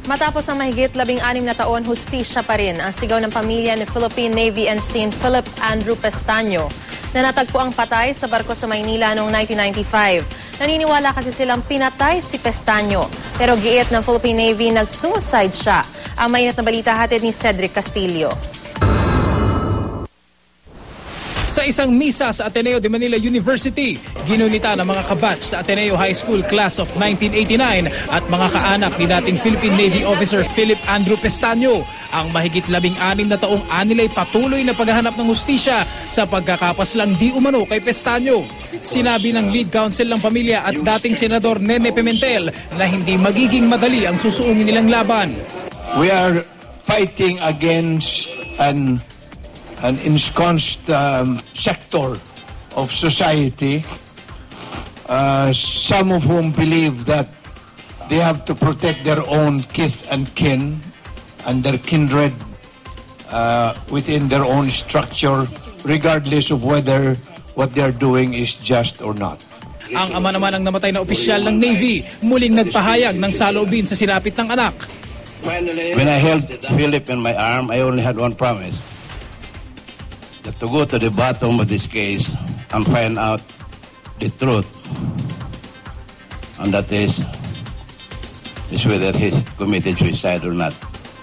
Matapos ang mahigit 16 na taon, hustisya pa rin ang sigaw ng pamilya ni Philippine Navy Ensign Philip Andrew Pestaño na natagpo ang patay sa barko sa Maynila noong 1995. Naniniwala kasi silang pinatay si Pestaño. Pero giit ng Philippine Navy, nag-suicide siya. Ang mainit na balita hatid ni Cedric Castillo. Sa isang misa sa Ateneo de Manila University, ginunita ng mga kabatch sa Ateneo High School Class of 1989 at mga kaanak ni dating Philippine Navy Officer Philip Andrew Pestaño. Ang mahigit 16 na taong anilay patuloy na paghahanap ng hustisya sa pagkakapaslang di umano kay Pestaño. Sinabi ng lead counsel ng pamilya at dating Senador Nene Pimentel na hindi magiging madali ang susuungin nilang laban. We are fighting against an ensconced sector of society, some of whom believe that they have to protect their own kith and kin and their kindred within their own structure, regardless of whether what they're doing is just or not. Ang ama naman ng namatay na opisyal ng Navy muling nagpahayag ng saloobin sa sinapit ng anak. When I held Philip in my arm, I only had one promise. To go to the bottom of this case and find out the truth, and that is whether he committed suicide or not.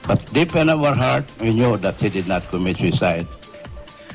But deep in our heart, we know that he did not commit suicide.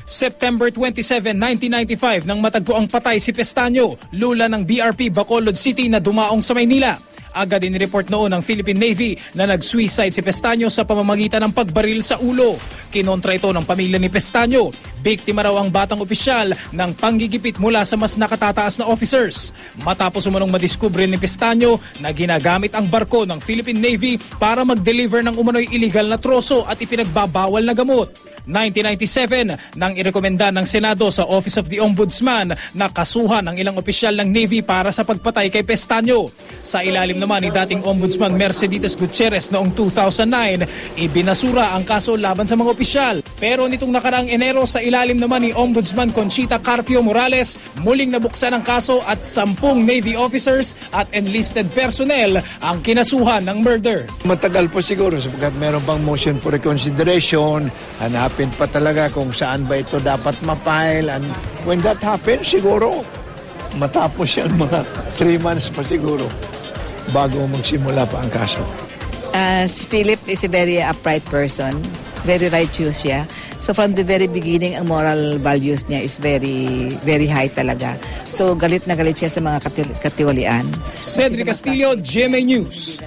September 27, 1995 nang matagpo ang patay si Pestaño, lula ng BRP Bacolod City na dumaong sa Maynila. Agad inireport noon ng Philippine Navy na nag-suicide si Pestaño sa pamamagitan ng pagbaril sa ulo. Kinontra ito ng pamilya ni Pestaño. Biktima raw ang batang opisyal ng panggigipit mula sa mas nakatataas na officers. Matapos umanong madiskubre ni Pestaño na ginagamit ang barko ng Philippine Navy para mag-deliver ng umano'y illegal na troso at ipinagbabawal na gamot. 1997 nang irekomenda ng Senado sa Office of the Ombudsman na kasuhan ang ilang opisyal ng Navy para sa pagpatay kay Pestaño. Sa ilalim naman ni dating Ombudsman Mercedes Gutierrez noong 2009, ibinasura ang kaso laban sa mga opisyal. Pero nitong nakaraang Enero, sa ilalim naman ni Ombudsman Conchita Carpio Morales, muling nabuksan ang kaso at 10 Navy officers at enlisted personnel ang kinasuhan ng murder. Matagal po siguro sapagkat meron pang motion for reconsideration, hanapin pa talaga kung saan ba ito dapat ma-file, and when that happens, siguro matapos yan mga 3 months pa siguro bago magsimula pa ang kaso. Si Philip is a very upright person, very righteous siya. So from the very beginning, ang moral values niya is very, very high talaga. So galit na galit siya sa mga katiwalian. Cedric Castillo, GMA News.